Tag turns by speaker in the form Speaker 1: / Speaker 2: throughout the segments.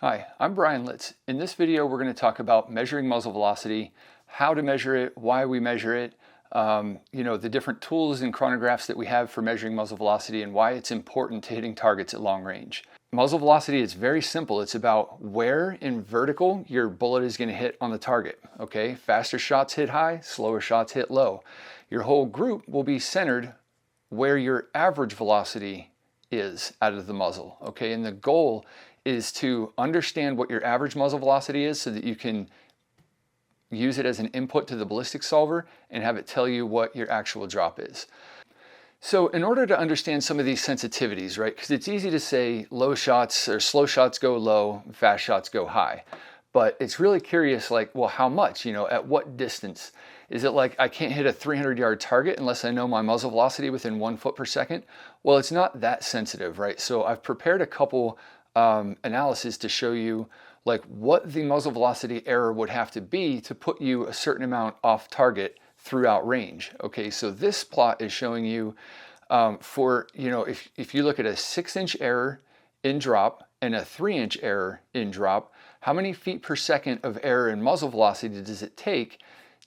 Speaker 1: Hi, I'm Brian Litz. In this video, we're going to talk about measuring muzzle velocity, how to measure it, why we measure it, the different tools and chronographs that we have for measuring muzzle velocity and why it's important to hitting targets at long range. Muzzle velocity is very simple. It's about where in vertical your bullet is going to hit on the target. Okay, faster shots hit high, slower shots hit low. Your whole group will be centered where your average velocity is out of the muzzle. Okay, and the goal is to understand what your average muzzle velocity is so that you can use it as an input to the ballistic solver and have it tell you what your actual drop is. So in order to understand some of these sensitivities, right, because it's easy to say low shots or slow shots go low, fast shots go high. But it's really curious, like, well, how much, at what distance? Is it like I can't hit a 300-yard target unless I know my muzzle velocity within 1 foot per second? Well, it's not that sensitive, right? So I've prepared a couple analysis to show you like what the muzzle velocity error would have to be to put you a certain amount off target throughout range. Okay, so this plot is showing you if you look at a 6-inch error in drop and a 3-inch error in drop, how many feet per second of error in muzzle velocity does it take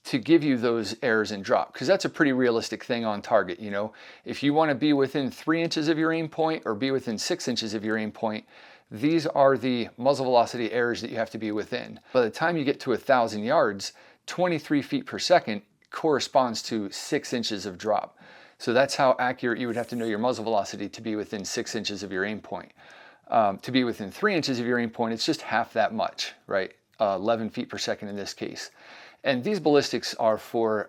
Speaker 1: to give you those errors in drop? Because that's a pretty realistic thing on target. If you want to be within 3 inches of your aim point or be within 6 inches of your aim point, these are the muzzle velocity errors that you have to be within. By the time you get to 1,000 yards, 23 feet per second corresponds to 6 inches of drop. So that's how accurate you would have to know your muzzle velocity to be within 6 inches of your aim point. To be within 3 inches of your aim point, it's just half that much, right? 11 feet per second in this case. And these ballistics are for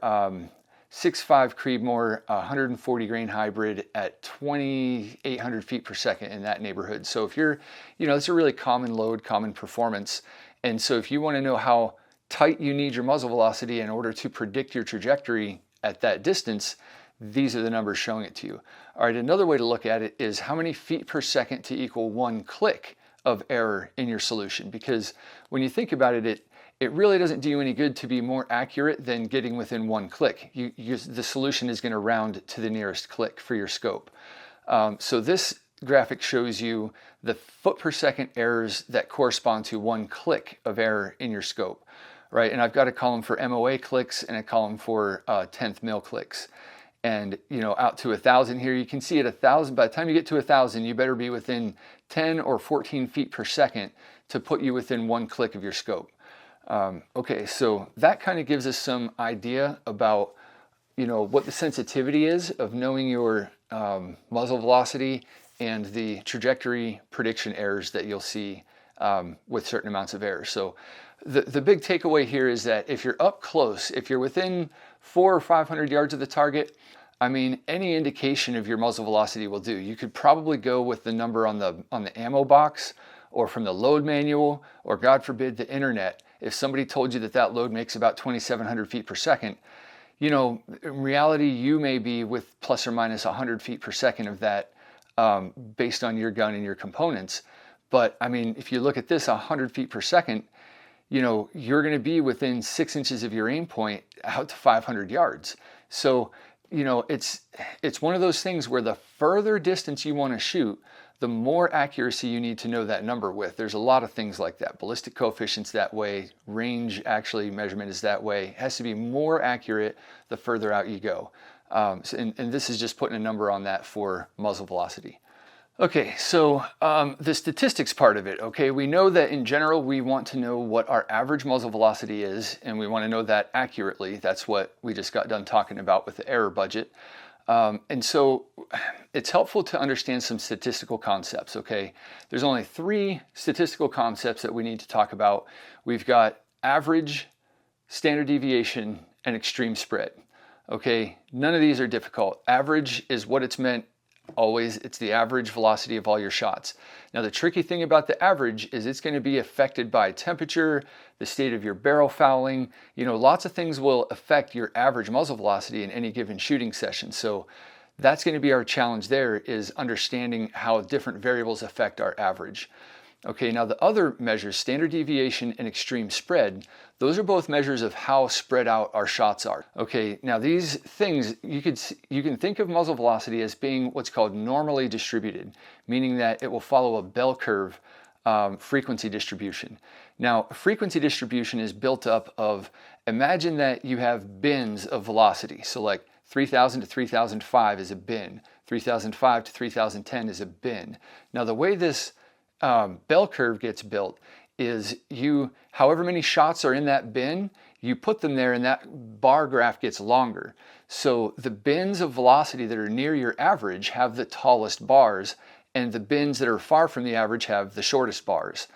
Speaker 1: 6.5 Creedmoor, 140 grain hybrid at 2,800 feet per second in that neighborhood. So if you're, it's a really common load, common performance. And so if you want to know how tight you need your muzzle velocity in order to predict your trajectory at that distance, these are the numbers showing it to you. All right, another way to look at it is how many feet per second to equal 1 click of error in your solution. Because when you think about it, it really doesn't do you any good to be more accurate than getting within 1 click. The solution is going to round to the nearest click for your scope. So this graphic shows you the foot per second errors that correspond to 1 click of error in your scope, right? And I've got a column for MOA clicks and a column for 10th mil clicks. And out to 1,000 here, you can see at 1,000, by the time you get to 1,000, you better be within 10 or 14 feet per second to put you within 1 click of your scope. Okay, so that kind of gives us some idea about, what the sensitivity is of knowing your muzzle velocity and the trajectory prediction errors that you'll see with certain amounts of error. So the big takeaway here is that if you're up close, if you're within 400 or 500 yards of the target, any indication of your muzzle velocity will do. You could probably go with the number on the ammo box or from the load manual, or God forbid, the internet. If somebody told you that load makes about 2,700 feet per second, in reality, you may be with plus or minus 100 feet per second of that based on your gun and your components. But if you look at this 100 feet per second, you're going to be within 6 inches of your aim point out to 500 yards. So, it's one of those things where the further distance you want to shoot, the more accuracy you need to know that number with. There's a lot of things like that. Ballistic coefficient's that way. Range actually measurement is that way. It has to be more accurate the further out you go. And this is just putting a number on that for muzzle velocity. Okay, so the statistics part of it, okay, we know that in general we want to know what our average muzzle velocity is, and we want to know that accurately. That's what we just got done talking about with the error budget. And so it's helpful to understand some statistical concepts, okay? There's only 3 statistical concepts that we need to talk about. We've got average, standard deviation, and extreme spread, okay? None of these are difficult. Average is what it's meant always. It's the average velocity of all your shots. Now, the tricky thing about the average is it's going to be affected by temperature, the state of your barrel fouling. Lots of things will affect your average muzzle velocity in any given shooting session. So that's going to be our challenge there, is understanding how different variables affect our average. Okay, now the other measures, standard deviation and extreme spread, those are both measures of how spread out our shots are. Okay, now these things, you can think of muzzle velocity as being what's called normally distributed, meaning that it will follow a bell curve frequency distribution. Now, frequency distribution is built up of, imagine that you have bins of velocity. So like 3000 to 3005 is a bin. 3005 to 3010 is a bin. Now, the way this bell curve gets built is however many shots are in that bin, you put them there and that bar graph gets longer. So the bins of velocity that are near your average have the tallest bars, and the bins that are far from the average have the shortest bars.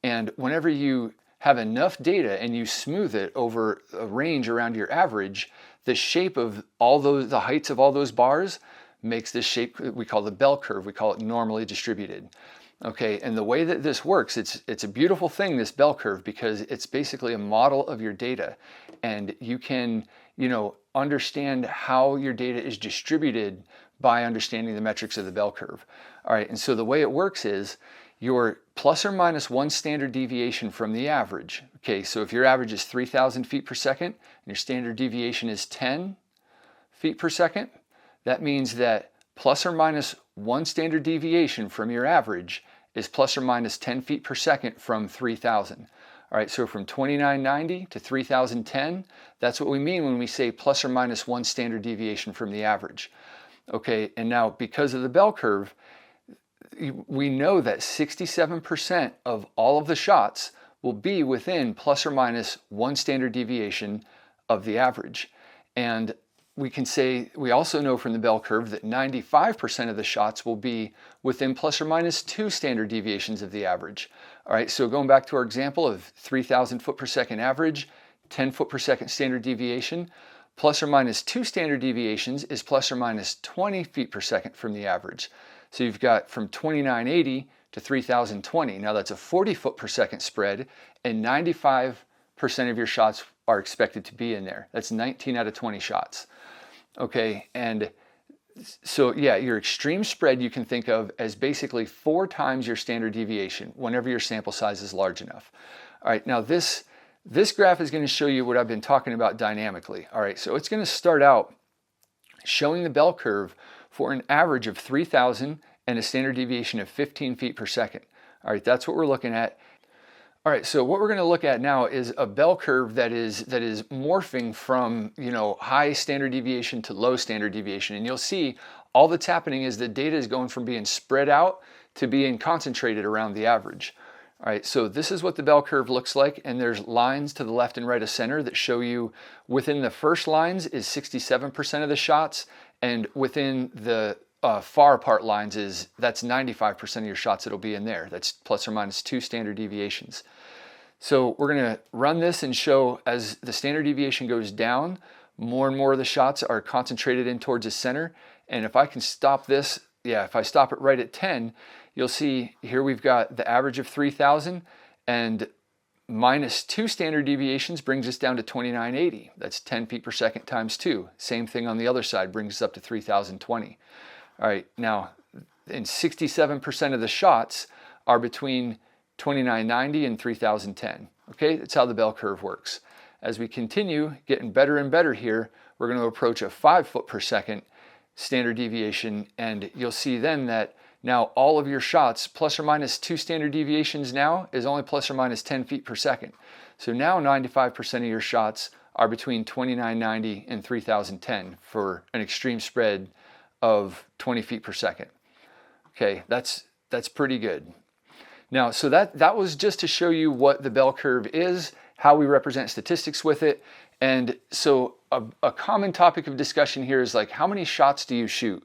Speaker 1: And whenever you have enough data and you smooth it over a range around your average, the shape of the heights of all those bars makes this shape we call the bell curve. We call it normally distributed. Okay, and the way that this works, it's a beautiful thing, this bell curve, because it's basically a model of your data, and you can, understand how your data is distributed by understanding the metrics of the bell curve. All right, and so the way it works is your plus or minus 1 standard deviation from the average. Okay, so if your average is 3,000 feet per second and your standard deviation is 10 feet per second, that means that plus or minus 1 standard deviation from your average is plus or minus 10 feet per second from 3,000. All right, so from 2990 to 3010, that's what we mean when we say plus or minus 1 standard deviation from the average. Okay, and now because of the bell curve, we know that 67% of all of the shots will be within plus or minus 1 standard deviation of the average. And we also know from the bell curve that 95% of the shots will be within plus or minus 2 standard deviations of the average. All right, so going back to our example of 3,000 foot per second average, 10 foot per second standard deviation, plus or minus 2 standard deviations is plus or minus 20 feet per second from the average. So you've got from 2980 to 3020. Now that's a 40 foot per second spread, and 95% of your shots are expected to be in there. That's 19 out of 20 shots. Okay, and so yeah, your extreme spread you can think of as basically 4 times your standard deviation whenever your sample size is large enough. All right, now this graph is going to show you what I've been talking about dynamically. All right, so it's going to start out showing the bell curve for an average of 3,000 and a standard deviation of 15 feet per second. All right, that's what we're looking at. All right, so what we're going to look at now is a bell curve that is morphing from, high standard deviation to low standard deviation. And you'll see all that's happening is the data is going from being spread out to being concentrated around the average. All right, so this is what the bell curve looks like, and there's lines to the left and right of center that show you within the first lines is 67% of the shots, and within the far apart lines that's 95% of your shots that'll be in there. That's plus or minus 2 standard deviations. So we're going to run this and show as the standard deviation goes down, more and more of the shots are concentrated in towards the center. And if I can stop this, if I stop it right at 10, you'll see here we've got the average of 3,000, and minus 2 standard deviations brings us down to 2980. That's 10 feet per second times 2. Same thing on the other side brings us up to 3020. All right, now, and 67% of the shots are between 2990 and 3010. Okay, that's how the bell curve works. As we continue getting better and better here, we're going to approach a 5 foot per second standard deviation, and you'll see then that now all of your shots plus or minus 2 standard deviations now is only plus or minus 10 feet per second. So now 95% of your shots are between 2990 and 3010 for an extreme spread of 20 feet per second. Okay, that's pretty good. Now, so that was just to show you what the bell curve is, how we represent statistics with it. And so a common topic of discussion here is like, how many shots do you shoot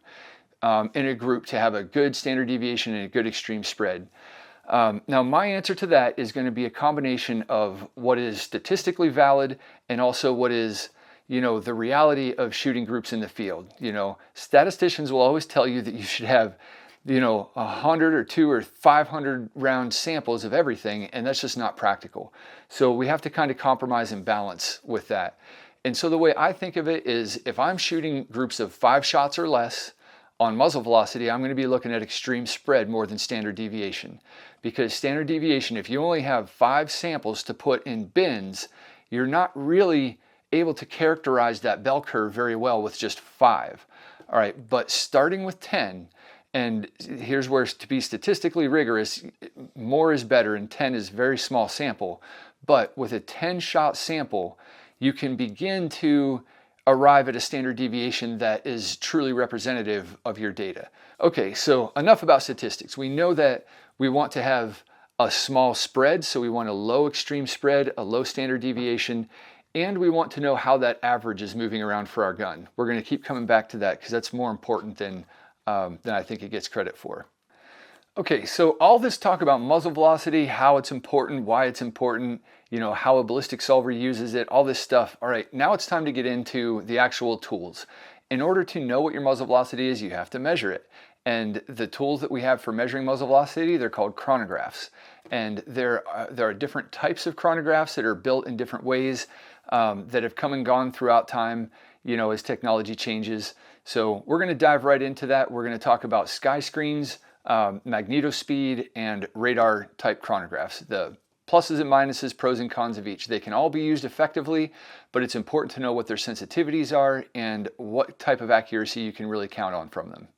Speaker 1: in a group to have a good standard deviation and a good extreme spread? Now, my answer to that is going to be a combination of what is statistically valid and also what is the reality of shooting groups in the field. Statisticians will always tell you that you should have, 100 or 200 or 500 round samples of everything, and that's just not practical. So we have to kind of compromise and balance with that. And so the way I think of it is if I'm shooting groups of 5 shots or less on muzzle velocity, I'm going to be looking at extreme spread more than standard deviation. Because standard deviation, if you only have 5 samples to put in bins, you're not really able to characterize that bell curve very well with just 5. All right, but starting with 10 And here's where, to be statistically rigorous, more is better, and 10 is very small sample. But with a 10-shot sample, you can begin to arrive at a standard deviation that is truly representative of your data. Okay, so enough about statistics. We know that we want to have a small spread, so we want a low extreme spread, a low standard deviation, and we want to know how that average is moving around for our gun. We're going to keep coming back to that because that's more important than I think it gets credit for. Okay, so all this talk about muzzle velocity, how it's important, why it's important, you know, how a ballistic solver uses it, all this stuff. All right, now it's time to get into the actual tools. In order to know what your muzzle velocity is, you have to measure it. And the tools that we have for measuring muzzle velocity, they're called chronographs. And there are different types of chronographs that are built in different ways that have come and gone throughout time, you know, as technology changes. So we're going to dive right into that. We're going to talk about sky screens, Magnetospeed, and radar type chronographs. The pluses and minuses, pros and cons of each. They can all be used effectively, but it's important to know what their sensitivities are and what type of accuracy you can really count on from them.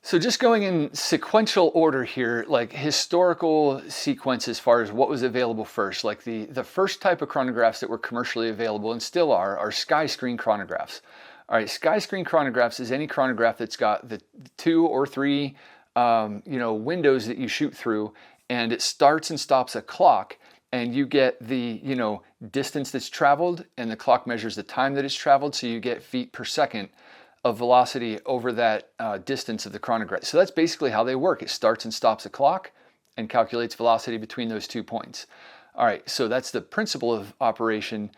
Speaker 1: So just going in sequential order here, like historical sequence as far as what was available first, like the first type of chronographs that were commercially available and still are sky screen chronographs. All right, sky screen chronographs is any chronograph that's got the 2 or 3 windows that you shoot through, and it starts and stops a clock, and you get the distance that's traveled, and the clock measures the time that it's traveled, so you get feet per second of velocity over that distance of the chronograph. So that's basically how they work. It starts and stops a clock and calculates velocity between those 2 points. All right, so that's the principle of operation.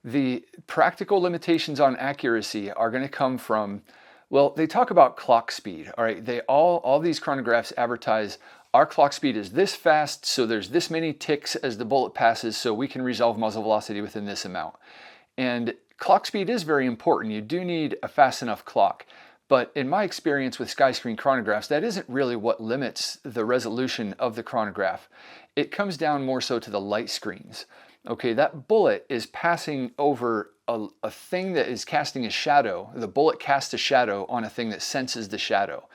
Speaker 1: The practical limitations on accuracy are going to come from, well, they talk about clock speed. All right, all these chronographs advertise our clock speed is this fast, so there's this many ticks as the bullet passes, so we can resolve muzzle velocity within this amount. And clock speed is very important. You do need a fast enough clock. But in my experience with sky screen chronographs, that isn't really what limits the resolution of the chronograph. It comes down more so to the light screens. Okay, that bullet is passing over a thing that is casting a shadow. The bullet casts a shadow on a thing that senses the shadow.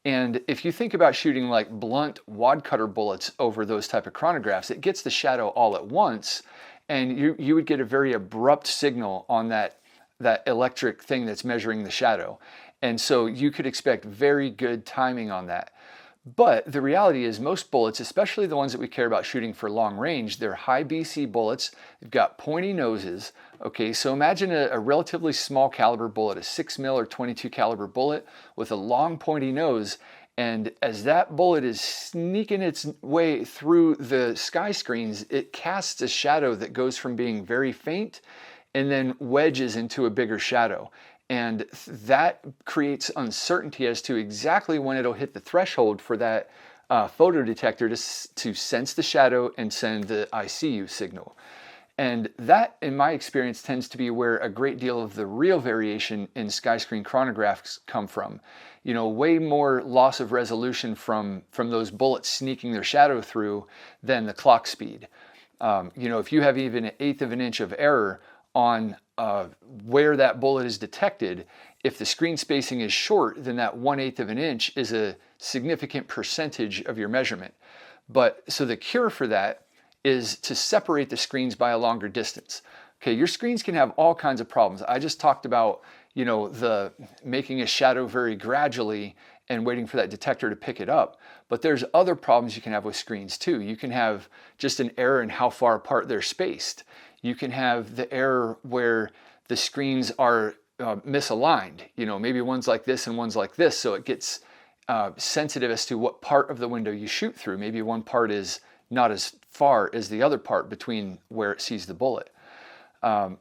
Speaker 1: And if you think about shooting like blunt wad cutter bullets over those type of chronographs, it gets the shadow all at once, and you would get a very abrupt signal on that electric thing that's measuring the shadow. And so you could expect very good timing on that. But the reality is most bullets, especially the ones that we care about shooting for long range, they're high BC bullets. They've got pointy noses. Okay, so imagine a relatively small caliber bullet, a 6mm or 22 caliber bullet with a long pointy nose. And as that bullet is sneaking its way through the sky screens, it casts a shadow that goes from being very faint and then wedges into a bigger shadow. And that creates uncertainty as to exactly when it'll hit the threshold for that photo detector to sense the shadow and send the ICU signal. And that, in my experience, tends to be where a great deal of the real variation in sky screen chronographs come from. You know, way more loss of resolution from those bullets sneaking their shadow through than the clock speed. If you have even 1/8 of an inch of error on where that bullet is detected, if the screen spacing is short, then that 1/8 of an inch is a significant percentage of your measurement. But so the cure for that is to separate the screens by a longer distance. Okay, your screens can have all kinds of problems. I just talked about, the making a shadow very gradually and waiting for that detector to pick it up. But there's other problems you can have with screens too. You can have just an error in how far apart they're spaced. You can have the error where the screens are misaligned. Maybe one's like this and one's like this, so it gets sensitive as to what part of the window you shoot through. Maybe one part is not as far as the other part between where it sees the bullet.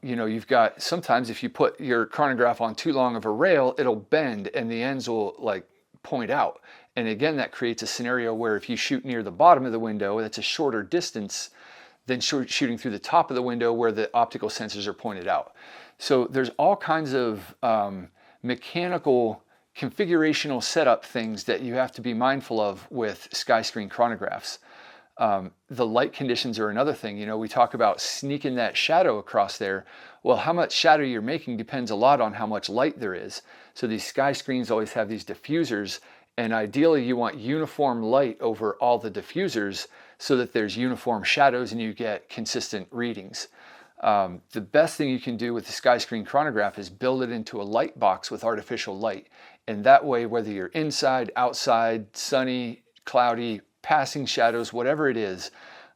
Speaker 1: You've got, sometimes if you put your chronograph on too long of a rail, it'll bend and the ends will point out. And again, that creates a scenario where if you shoot near the bottom of the window, that's a shorter distance than shooting through the top of the window where the optical sensors are pointed out. So there's all kinds of mechanical configurational setup things that you have to be mindful of with sky screen chronographs. The light conditions are another thing. We talk about sneaking that shadow across there. Well, how much shadow you're making depends a lot on how much light there is. So these sky screens always have these diffusers, And ideally you want uniform light over all the diffusers so that there's uniform shadows and you get consistent readings. The best thing you can do with the sky screen chronograph is build it into a light box with artificial light. And that way, whether you're inside, outside, sunny, cloudy, passing shadows, whatever it is,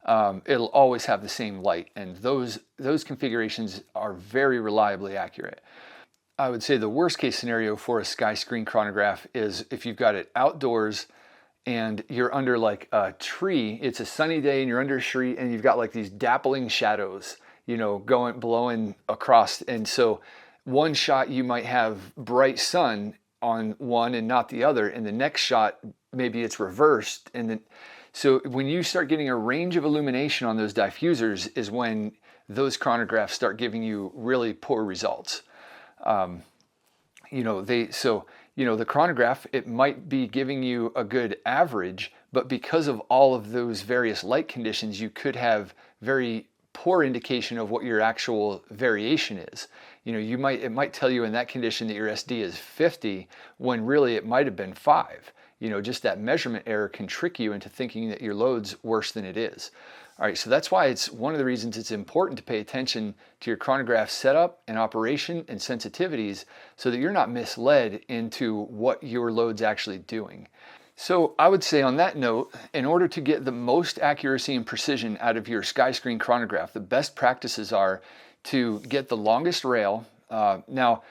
Speaker 1: it'll always have the same light. And those configurations are very reliably accurate. I would say the worst case scenario for a sky screen chronograph is if you've got it outdoors and you're under like a tree. It's a sunny day and you're under a tree and you've got like these dappling shadows, you know, blowing across. And so one shot you might have bright sun on one and not the other, and the next shot maybe it's reversed. And then so when you start getting a range of illumination on those diffusers is when those chronographs start giving you really poor results. The chronograph, it might be giving you a good average, but because of all of those various light conditions, you could have very poor indication of what your actual variation is. You know, it might tell you in that condition that your SD is 50 when really it might have been 5. You know, just that measurement error can trick you into thinking that your load's worse than it is. All right, so that's why it's one of the reasons it's important to pay attention to your chronograph setup and operation and sensitivities so that you're not misled into what your load's actually doing. So I would say on that note, in order to get the most accuracy and precision out of your sky screen chronograph, the best practices are to get the longest rail. Now,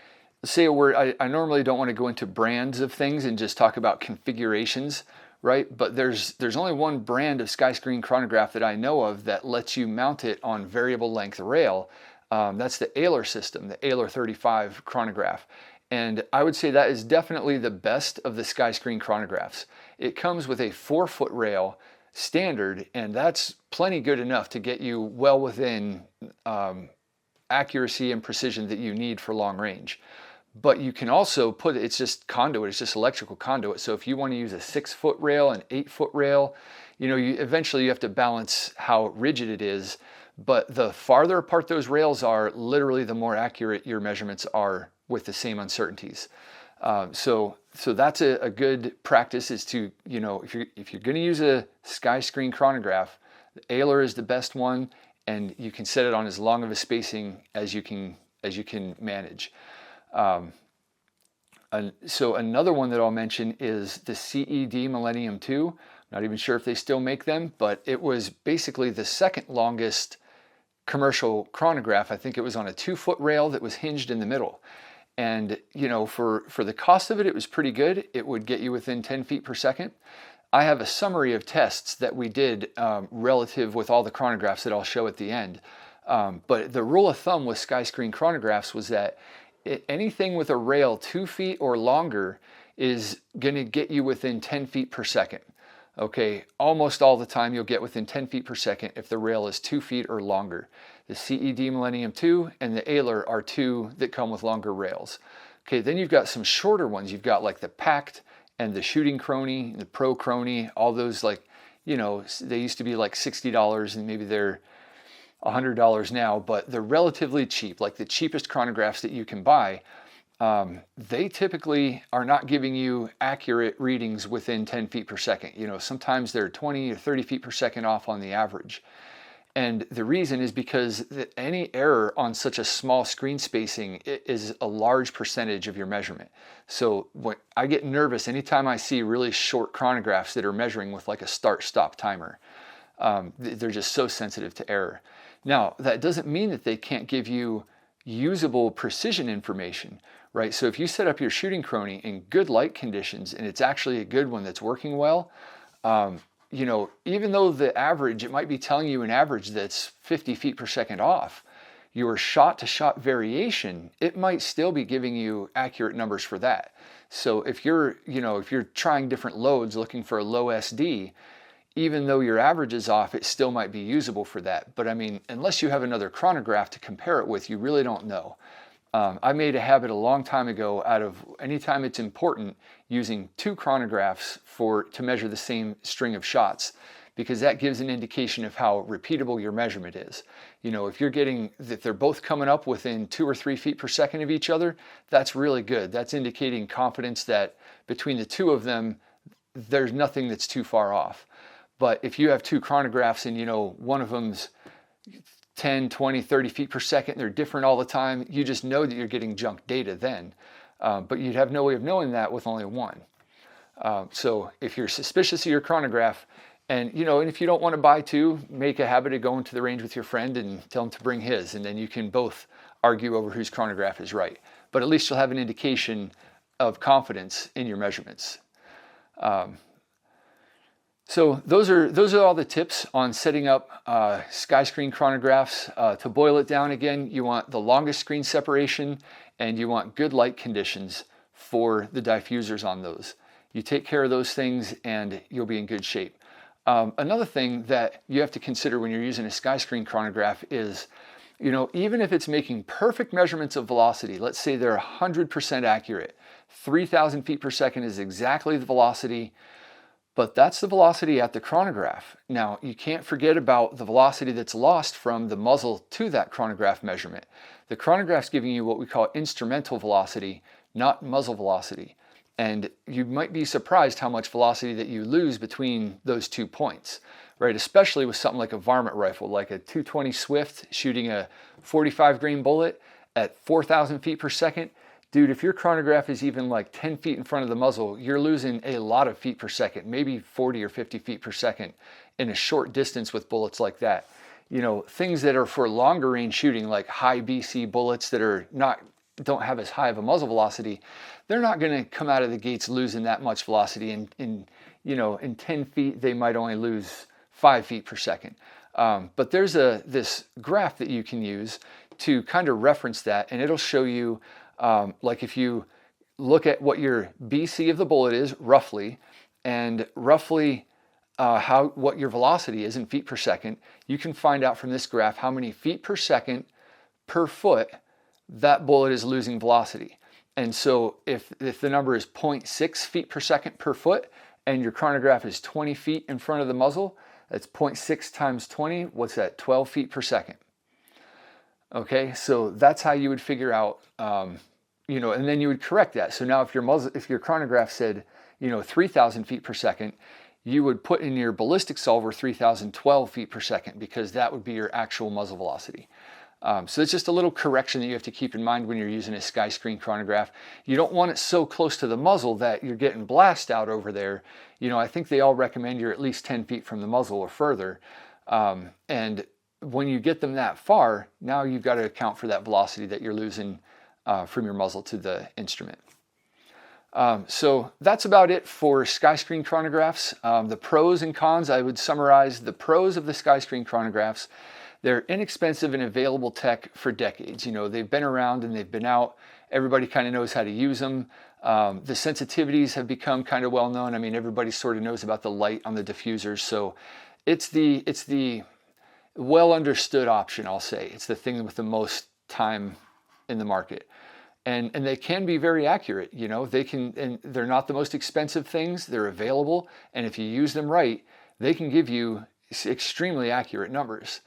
Speaker 1: say I normally don't want to go into brands of things and just talk about configurations, right? But there's only one brand of sky screen chronograph that I know of that lets you mount it on variable length rail. That's the Ahler system, the Ahler 35 chronograph. And I would say that is definitely the best of the sky screen chronographs. It comes with a 4-foot rail standard, and that's plenty good enough to get you well within accuracy and precision that you need for long range. But you can also it's just conduit, it's just electrical conduit. So if you want to use a 6-foot rail, an 8-foot rail, you know, eventually you have to balance how rigid it is. But the farther apart those rails are, literally the more accurate your measurements are with the same uncertainties. So that's a good practice is to, you know, if you're going to use a sky screen chronograph, the Ahler is the best one, and you can set it on as long of a spacing as you can manage. So another one that I'll mention is the CED Millennium 2. Not even sure if they still make them, but it was basically the second longest commercial chronograph. I think it was on a 2-foot rail that was hinged in the middle. And, you know, for the cost of it, it was pretty good. It would get you within 10 feet per second. I have a summary of tests that we did relative with all the chronographs that I'll show at the end. But the rule of thumb with sky screen chronographs was that anything with a rail 2 feet or longer is going to get you within 10 feet per second. Okay, almost all the time you'll get within 10 feet per second if the rail is 2 feet or longer. The CED Millennium 2 and the Ahler are two that come with longer rails. Okay, then you've got some shorter ones. You've got like the Pact and the Shooting Crony, the Pro Crony, all those, like, you know, they used to be like $60 and maybe they're $100 now, but they're relatively cheap, like the cheapest chronographs that you can buy. They typically are not giving you accurate readings within 10 feet per second. You know, sometimes they're 20 or 30 feet per second off on the average. And the reason is because any error on such a small screen spacing is a large percentage of your measurement. So when I get nervous anytime I see really short chronographs that are measuring with like a start-stop timer. They're just so sensitive to error. Now, that doesn't mean that they can't give you usable precision information, right? So if you set up your Shooting Crony in good light conditions and it's actually a good one that's working well, you know, even though the average, it might be telling you an average that's 50 feet per second off, your shot-to-shot variation, it might still be giving you accurate numbers for that. So if you're trying different loads looking for a low SD, even though your average is off, it still might be usable for that. But I mean, unless you have another chronograph to compare it with, you really don't know. I made a habit a long time ago out of anytime it's important using 2 chronographs to measure the same string of shots, because that gives an indication of how repeatable your measurement is. You know, if you're getting that they're both coming up within 2 or 3 feet per second of each other, that's really good. That's indicating confidence that between the two of them, there's nothing that's too far off. But if you have two chronographs and, one of them's 10, 20, 30 feet per second, they're different all the time, you just know that you're getting junk data then. But you'd have no way of knowing that with only one. So if you're suspicious of your chronograph, and if you don't want to buy two, make a habit of going to the range with your friend and tell him to bring his, and then you can both argue over whose chronograph is right. But at least you'll have an indication of confidence in your measurements. So those are all the tips on setting up sky screen chronographs. To boil it down again, you want the longest screen separation and you want good light conditions for the diffusers on those. You take care of those things and you'll be in good shape. Another thing that you have to consider when you're using a sky screen chronograph is, even if it's making perfect measurements of velocity, let's say they're 100% accurate, 3,000 feet per second is exactly the velocity, but that's the velocity at the chronograph. Now, you can't forget about the velocity that's lost from the muzzle to that chronograph measurement. The chronograph's giving you what we call instrumental velocity, not muzzle velocity. And you might be surprised how much velocity that you lose between those 2 points, right? Especially with something like a varmint rifle, like a 220 Swift shooting a 45 grain bullet at 4,000 feet per second. Dude, if your chronograph is even like 10 feet in front of the muzzle, you're losing a lot of feet per second, maybe 40 or 50 feet per second in a short distance with bullets like that. Things that are for longer range shooting, like high BC bullets that don't have as high of a muzzle velocity, they're not going to come out of the gates losing that much velocity. In 10 feet, they might only lose 5 feet per second. But there's this graph that you can use to kind of reference that, and it'll show you, like if you look at what your BC of the bullet is roughly, and roughly what your velocity is in feet per second, you can find out from this graph how many feet per second per foot that bullet is losing velocity. And so if the number is 0.6 feet per second per foot and your chronograph is 20 feet in front of the muzzle, that's 0.6 times 20, what's that, 12 feet per second. Okay, so that's how you would figure out, and then you would correct that. So now if your chronograph said, 3,000 feet per second, you would put in your ballistic solver 3,012 feet per second, because that would be your actual muzzle velocity. So it's just a little correction that you have to keep in mind when you're using a sky screen chronograph. You don't want it so close to the muzzle that you're getting blast out over there. I think they all recommend you're at least 10 feet from the muzzle or further. And when you get them that far, now you've got to account for that velocity that you're losing from your muzzle to the instrument. So that's about it for sky screen chronographs. The pros and cons, I would summarize the pros of the sky screen chronographs. They're inexpensive and available tech for decades. They've been around and they've been out. Everybody kind of knows how to use them. The sensitivities have become kind of well known. I mean, everybody sort of knows about the light on the diffusers. So it's the well understood option, I'll say. It's the thing with the most time in the market. And they can be very accurate. And they're not the most expensive things. They're available. And if you use them right, they can give you extremely accurate numbers.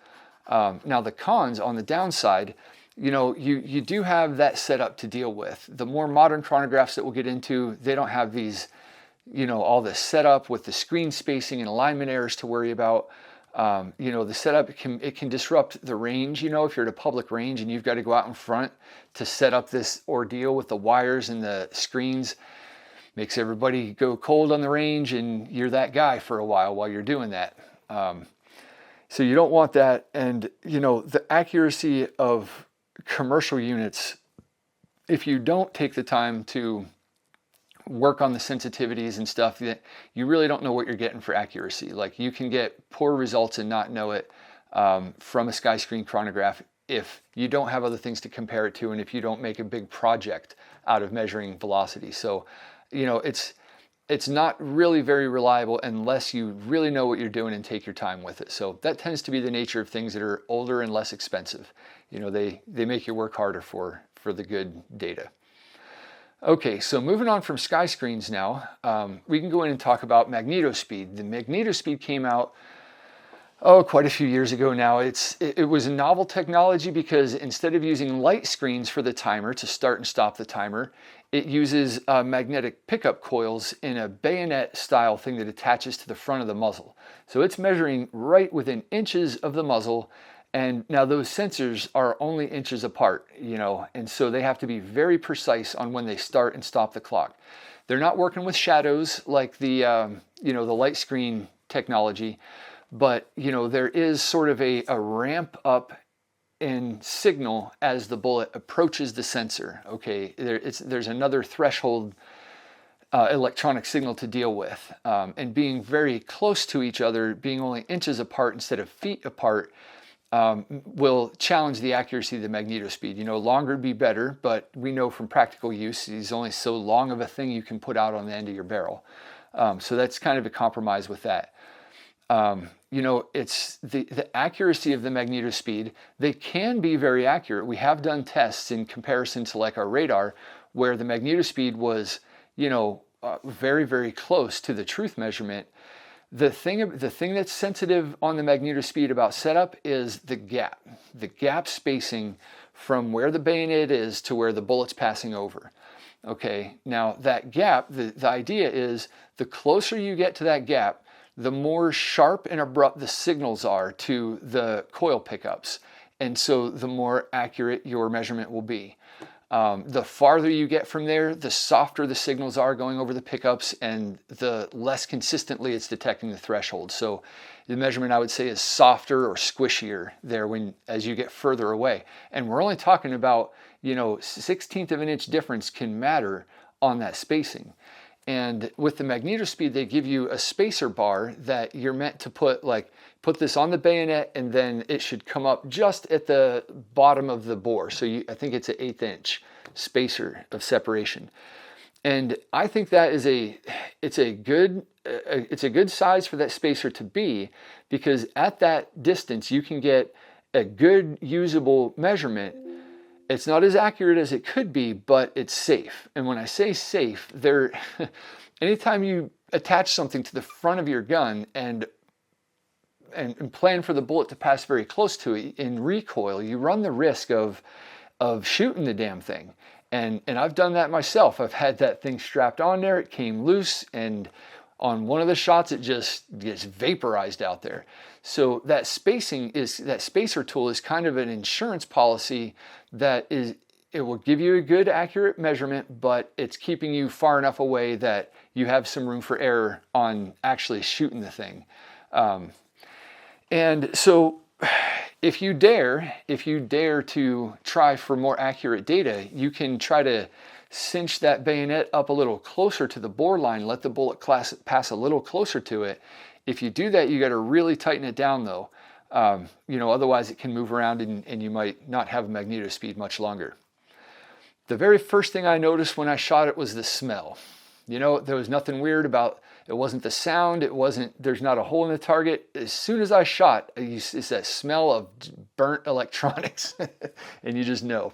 Speaker 1: Now the cons on the downside, you do have that setup to deal with. The more modern chronographs that we'll get into, they don't have these, all this setup with the screen spacing and alignment errors to worry about. The setup, it can disrupt the range, if you're at a public range and you've got to go out in front to set up this ordeal with the wires and the screens, makes everybody go cold on the range and you're that guy for a while you're doing that. So you don't want that. And, the accuracy of commercial units, if you don't take the time to work on the sensitivities and stuff, that you really don't know what you're getting for accuracy. Like you can get poor results and not know it from a sky screen chronograph if you don't have other things to compare it to and if you don't make a big project out of measuring velocity. So, it's not really very reliable unless you really know what you're doing and take your time with it. So that tends to be the nature of things that are older and less expensive. They make you work harder for the good data. Okay, so moving on from sky screens now, we can go in and talk about Magnetospeed. The Magnetospeed came out quite a few years ago now. It was a novel technology because instead of using light screens for the timer to start and stop the timer, it uses magnetic pickup coils in a bayonet style thing that attaches to the front of the muzzle. So it's measuring right within inches of the muzzle. And now those sensors are only inches apart, you know, and so they have to be very precise on when they start and stop the clock. They're not working with shadows like the, you know, the light screen technology, but, you know, there is sort of a ramp up in signal as the bullet approaches the sensor. Okay, there's another threshold electronic signal to deal with, and being very close to each other, being only inches apart instead of feet apart, will challenge the accuracy of the magnetospeed. You know, longer would be better, but we know from practical use, there's only so long of a thing you can put out on the end of your barrel. So that's kind of a compromise with that. You know, it's the accuracy of the magnetospeed. They can be very accurate. We have done tests in comparison to like our radar, where the magnetospeed was, you know, very, very close to the truth measurement. The thing that's sensitive on the magnetospeed about setup is the gap spacing from where the bayonet is to where the bullet's passing over. Okay, now that gap, the idea is the closer you get to that gap, the more sharp and abrupt the signals are to the coil pickups. And so the more accurate your measurement will be. The farther you get from there, the softer the signals are going over the pickups and the less consistently it's detecting the threshold. So the measurement, I would say, is softer or squishier there as you get further away. And we're only talking about, you know, 1/16 of an inch difference can matter on that spacing. And with the magnetospeed, they give you a spacer bar that you're meant to put this on the bayonet, and then it should come up just at the bottom of the bore. So I think it's an 1/8 inch spacer of separation. And I think that is it's a good size for that spacer to be, because at that distance you can get a good usable measurement. It's not as accurate as it could be, but it's safe. And when I say safe, anytime you attach something to the front of your gun and plan for the bullet to pass very close to it in recoil, you run the risk of shooting the damn thing. And I've done that myself. I've had that thing strapped on there, it came loose, and on one of the shots it just gets vaporized out there. So that spacer tool is kind of an insurance policy that it will give you a good accurate measurement, but it's keeping you far enough away that you have some room for error on actually shooting the thing. And so if you dare to try for more accurate data, you can try to cinch that bayonet up a little closer to the bore line, let the bullet pass a little closer to it. If you do that, you got to really tighten it down though. You know, otherwise it can move around and you might not have magnetospeed much longer. The very first thing I noticed when I shot it was the smell. You know, there was nothing weird about it. Wasn't the sound, there's not a hole in the target. As soon as I shot, it's that smell of burnt electronics and you just know.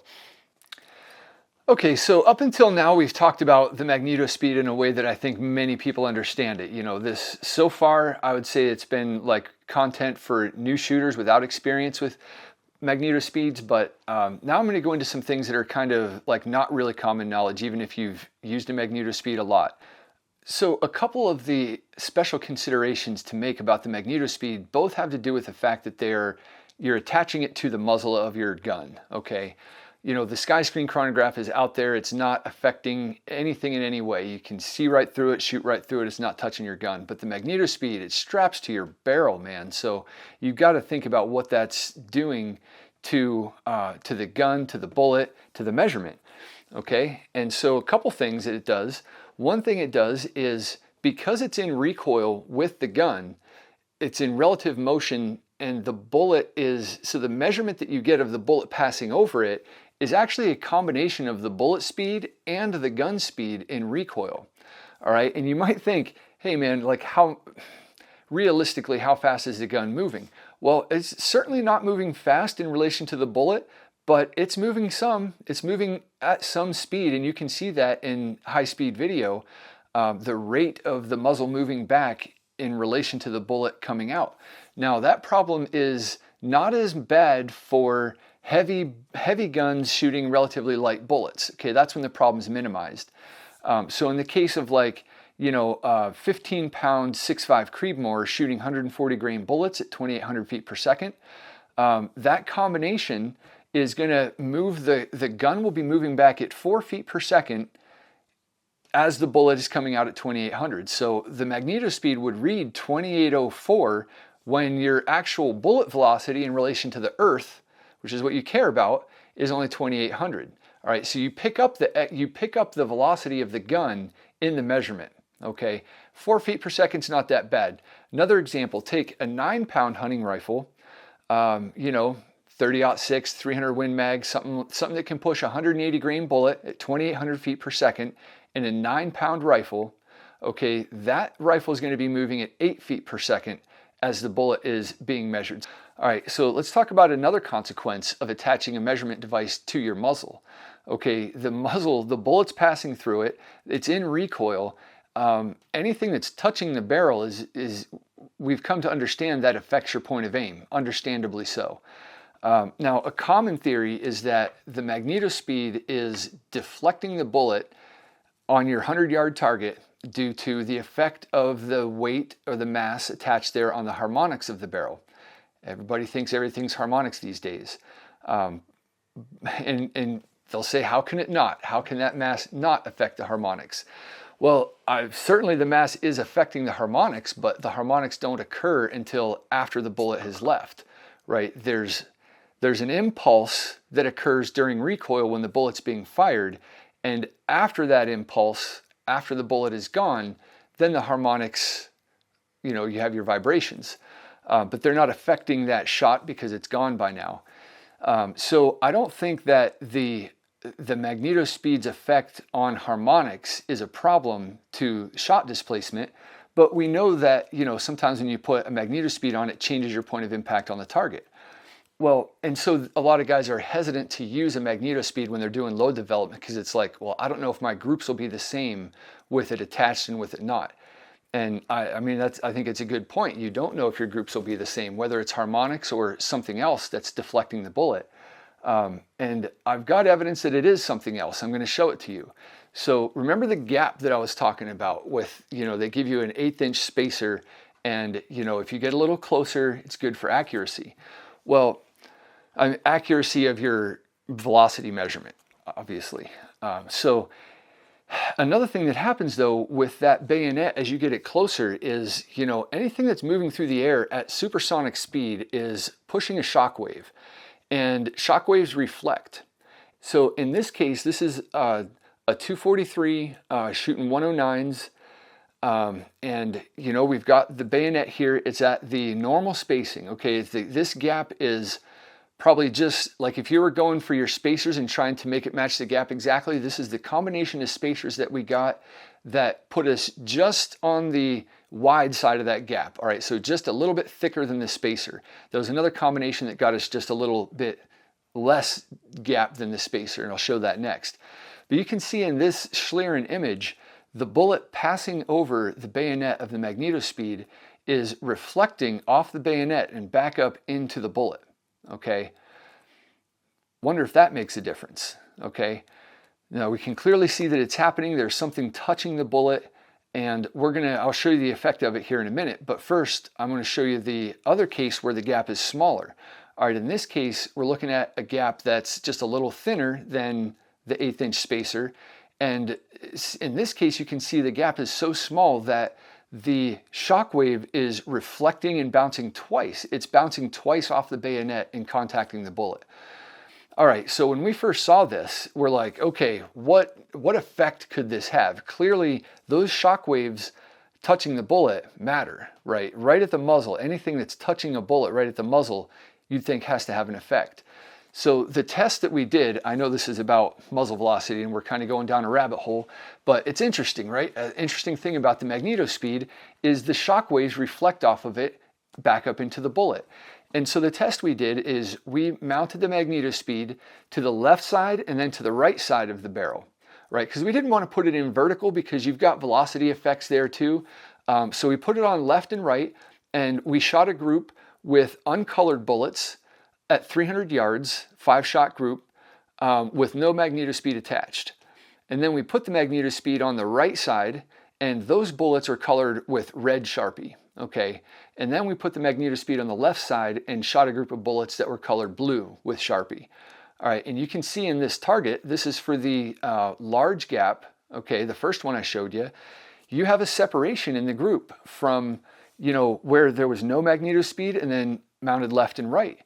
Speaker 1: Okay, so up until now we've talked about the magnetospeed in a way that I think many people understand it. You know, so far I would say it's been like content for new shooters without experience with magnetospeeds, but now I'm going to go into some things that are kind of like not really common knowledge, even if you've used a magnetospeed a lot. So a couple of the special considerations to make about the magnetospeed both have to do with the fact that you're attaching it to the muzzle of your gun, okay? You know, the Screen Chronograph is out there. It's not affecting anything in any way. You can see right through it, shoot right through it. It's not touching your gun. But the magnetospeed, it straps to your barrel, man. So you've got to think about what that's doing to the gun, to the bullet, to the measurement, okay? And so a couple things that it does. One thing it does is, because it's in recoil with the gun, it's in relative motion, and the bullet so the measurement that you get of the bullet passing over it is actually a combination of the bullet speed and the gun speed in recoil. All right, and you might think, hey man, like realistically, how fast is the gun moving? Well, it's certainly not moving fast in relation to the bullet, but it's moving at some speed, and you can see that in high-speed video, the rate of the muzzle moving back in relation to the bullet coming out. Now that problem is not as bad for heavy guns shooting relatively light bullets. Okay, that's when the problem's minimized. So in the case of like, 15-pound 6.5 Creedmoor shooting 140 grain bullets at 2,800 feet per second, that combination is going to move the gun will be moving back at 4 feet per second as the bullet is coming out at 2,800. So the magnetospeed would read 2,804 when your actual bullet velocity in relation to the earth, which is what you care about, is only 2,800. All right, so you pick up the velocity of the gun in the measurement. Okay, 4 feet per second is not that bad. Another example: take a 9-pound hunting rifle, 30-06, 300 Win Mag, something that can push a 180 grain bullet at 2,800 feet per second, in a 9-pound rifle. Okay, that rifle is going to be moving at 8 feet per second as the bullet is being measured. All right, so let's talk about another consequence of attaching a measurement device to your muzzle. Okay, the muzzle, the bullet's passing through it, it's in recoil. Anything that's touching the barrel is we've come to understand that affects your point of aim, understandably so. Now, a common theory is that the magnetospeed is deflecting the bullet on your 100-yard target due to the effect of the weight or the mass attached there on the harmonics of the barrel. Everybody thinks everything's harmonics these days. And they'll say, how can it not? How can that mass not affect the harmonics? Well, certainly the mass is affecting the harmonics, but the harmonics don't occur until after the bullet has left, right? There's an impulse that occurs during recoil when the bullet's being fired, and after that impulse, after the bullet is gone, then the harmonics, you have your vibrations, but they're not affecting that shot because it's gone by now. So I don't think that the magnetospeed's effect on harmonics is a problem to shot displacement, but we know that, sometimes when you put a magnetospeed on, it changes your point of impact on the target. Well, and so a lot of guys are hesitant to use a magnetospeed when they're doing load development because it's like, well, I don't know if my groups will be the same with it attached and with it not. And I think it's a good point. You don't know if your groups will be the same, whether it's harmonics or something else that's deflecting the bullet. And I've got evidence that it is something else. I'm going to show it to you. So remember the gap that I was talking about with, they give you an 1/8 spacer, and, if you get a little closer, it's good for accuracy. Well, accuracy of your velocity measurement, obviously. So another thing that happens though with that bayonet as you get it closer is, anything that's moving through the air at supersonic speed is pushing a shock wave, and shock waves reflect. So in this case, this is a 243 shooting 109s. And we've got the bayonet here. It's at the normal spacing. Okay, this gap is probably just like if you were going for your spacers and trying to make it match the gap exactly, this is the combination of spacers that we got that put us just on the wide side of that gap. All right, so just a little bit thicker than the spacer. There was another combination that got us just a little bit less gap than the spacer, and I'll show that next. But you can see in this Schlieren image, the bullet passing over the bayonet of the magnetospeed is reflecting off the bayonet and back up into the bullet. Okay, wonder if that makes a difference. Okay, now we can clearly see that it's happening. There's something touching the bullet, and I'll show you the effect of it here in a minute. But first, I'm going to show you the other case where the gap is smaller. All right, in this case, we're looking at a gap that's just a little thinner than the 1/8 spacer. And in this case, you can see the gap is so small that the shock wave is reflecting and bouncing twice. It's bouncing twice off the bayonet and contacting the bullet. All right, so when we first saw this, we're like, okay, what effect could this have? Clearly, those shock waves touching the bullet matter, right? Right at the muzzle, anything that's touching a bullet right at the muzzle, you'd think has to have an effect. So the test that we did, I know this is about muzzle velocity and we're kind of going down a rabbit hole, but it's interesting, right? An interesting thing about the magnetospeed is the shock waves reflect off of it back up into the bullet. And so the test we did is we mounted the magnetospeed to the left side and then to the right side of the barrel, right? Because we didn't want to put it in vertical because you've got velocity effects there too. So we put it on left and right, and we shot a group with uncolored bullets at 300 yards, 5-shot group, with no magnetospeed attached. And then we put the magnetospeed on the right side, and those bullets are colored with red Sharpie, okay? And then we put the magnetospeed on the left side and shot a group of bullets that were colored blue with Sharpie. All right, and you can see in this target, this is for the large gap, okay, the first one I showed you. You have a separation in the group from, where there was no magnetospeed and then mounted left and right.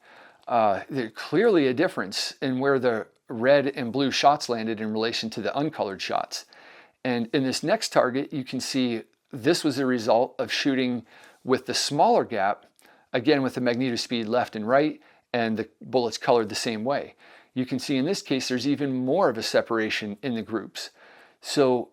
Speaker 1: There's clearly a difference in where the red and blue shots landed in relation to the uncolored shots. And in this next target, you can see this was a result of shooting with the smaller gap, again with the magnetospeed left and right, and the bullets colored the same way. You can see in this case, there's even more of a separation in the groups. So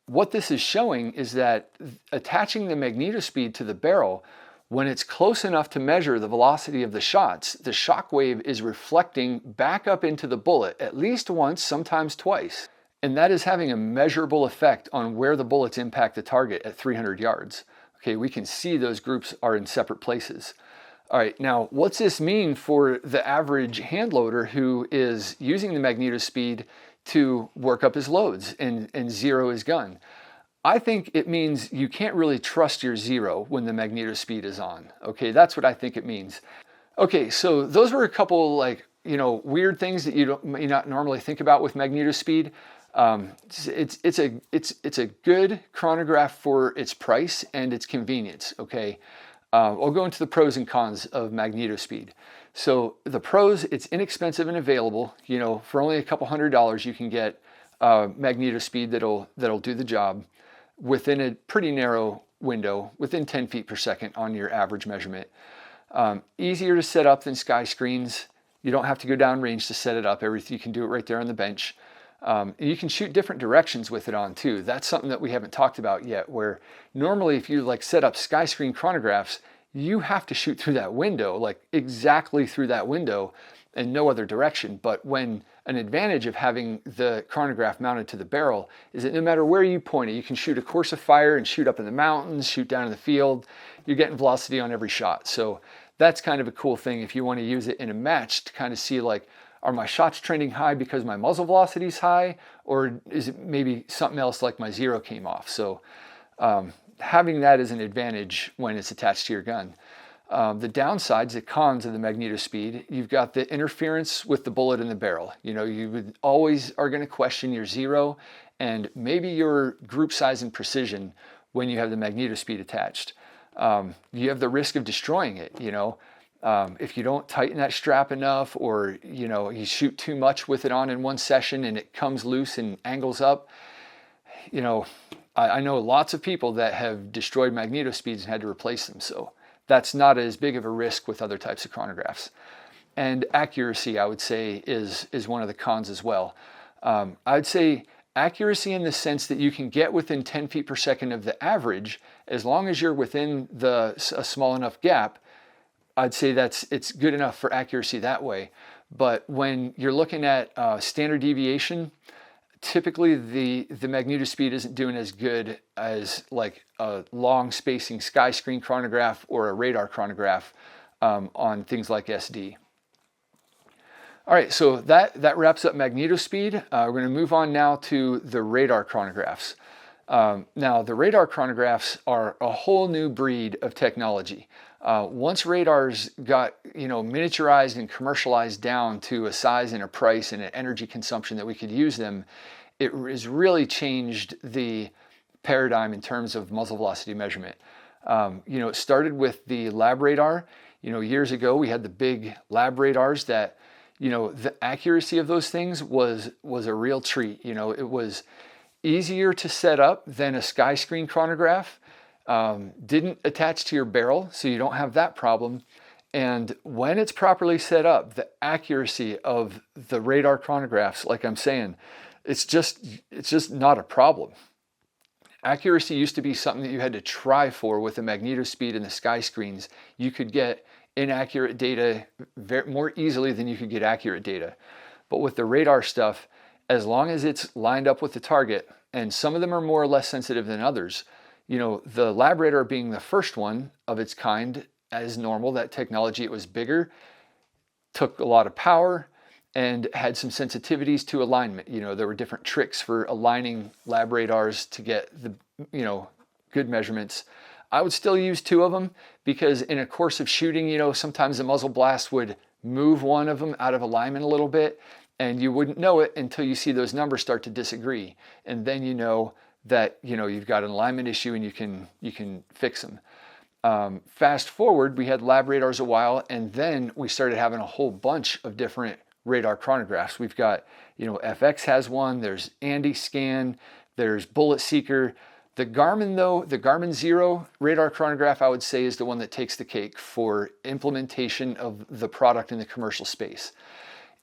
Speaker 1: what this is showing is that attaching the magnetospeed to the barrel, when it's close enough to measure the velocity of the shots, the shock wave is reflecting back up into the bullet at least once, sometimes twice. And that is having a measurable effect on where the bullets impact the target at 300 yards. Okay, we can see those groups are in separate places. All right, now what's this mean for the average hand loader who is using the magnetospeed to work up his loads and zero his gun? I think it means you can't really trust your zero when the magnetospeed is on. Okay, that's what I think it means. Okay, so those were a couple weird things that you may not normally think about with magnetospeed. It's a good chronograph for its price and its convenience. Okay, I'll go into the pros and cons of magnetospeed. So the pros, it's inexpensive and available. For only a couple $100, you can get magnetospeed that'll do the job within a pretty narrow window, within 10 feet per second on your average measurement. Easier to set up than sky screens. You don't have to go down range to set it up. You can do it right there on the bench. You can shoot different directions with it on too. That's something that we haven't talked about yet, where normally if you set up sky screen chronographs, you have to shoot through that window, exactly through that window and no other direction. But when an advantage of having the chronograph mounted to the barrel is that no matter where you point it, you can shoot a course of fire and shoot up in the mountains, shoot down in the field, you're getting velocity on every shot. So that's kind of a cool thing if you want to use it in a match to kind of see are my shots trending high because my muzzle velocity is high, or is it maybe something else like my zero came off? So having that is an advantage when it's attached to your gun. The downsides, the cons of the magnetospeed, you've got the interference with the bullet in the barrel. You would always are going to question your zero and maybe your group size and precision when you have the magnetospeed attached. You have the risk of destroying it, if you don't tighten that strap enough, or you shoot too much with it on in one session and it comes loose and angles up. I know lots of people that have destroyed magnetospeeds and had to replace them, so that's not as big of a risk with other types of chronographs. And accuracy, I would say, is one of the cons as well. I would say accuracy in the sense that you can get within 10 feet per second of the average, as long as you're within a small enough gap. I'd say it's good enough for accuracy that way. But when you're looking at standard deviation, typically the magnetospeed isn't doing as good as a long spacing sky screen chronograph or a radar chronograph on things like SD. All right, so that wraps up magnetospeed. We're going to move on now to the radar chronographs. Now, the radar chronographs are a whole new breed of technology. Once radars got miniaturized and commercialized down to a size and a price and an energy consumption that we could use them, it has really changed the paradigm in terms of muzzle velocity measurement. It started with the lab radar. Years ago we had the big lab radars that, the accuracy of those things was a real treat. It was easier to set up than a sky screen chronograph. Didn't attach to your barrel, so you don't have that problem. And when it's properly set up, the accuracy of the radar chronographs, like I'm saying, it's just not a problem. Accuracy used to be something that you had to try for with the magnetospeed and the sky screens. You could get inaccurate data more easily than you could get accurate data. But with the radar stuff, as long as it's lined up with the target, and some of them are more or less sensitive than others, the lab radar being the first one of its kind, as normal. That technology, it was bigger, took a lot of power, and had some sensitivities to alignment. You know, there were different tricks for aligning lab radars to get the, you know, good measurements. I would still use 2 of them because in a course of shooting, you know, sometimes the muzzle blast would move one of them out of alignment a little bit, and you wouldn't know it until you see those numbers start to disagree. And then you know that, you know, you've got an alignment issue and you can fix them. Fast forward, we had lab radars a while, and then we started having a whole bunch of different radar chronographs. We've got, you know, FX has one, there's Andy Scan, there's Bullet Seeker. The Garmin though, the Garmin Zero radar chronograph, I would say is the one that takes the cake for implementation of the product in the commercial space.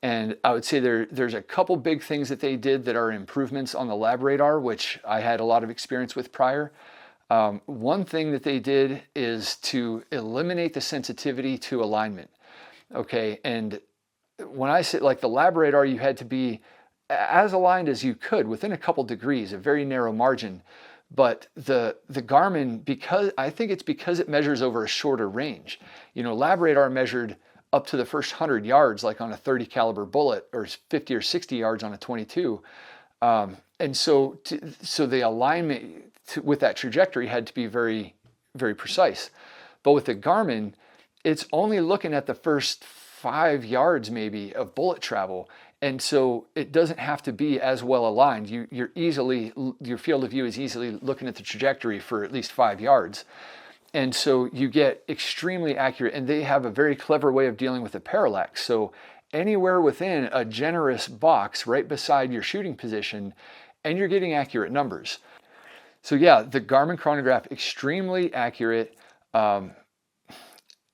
Speaker 1: And I would say there's a couple big things that they did that are improvements on the lab radar, which I had a lot of experience with prior. One thing that they did is to eliminate the sensitivity to alignment. Okay, and when I say like the lab radar, you had to be as aligned as you could within a couple degrees, a very narrow margin. But the Garmin, because I think it's because it measures over a shorter range. You know, lab radar measured up to the first 100 yards, like on a 30 caliber bullet, or 50 or 60 yards on a 22. And so the alignment with that trajectory had to be very, very precise. But with the Garmin, it's only looking at the first 5 yards maybe of bullet travel. And so it doesn't have to be as well aligned. Your field of view is easily looking at the trajectory for at least 5 yards. And so you get extremely accurate, and they have a very clever way of dealing with the parallax. So anywhere within a generous box right beside your shooting position, and you're getting accurate numbers. So yeah, the Garmin chronograph, extremely accurate,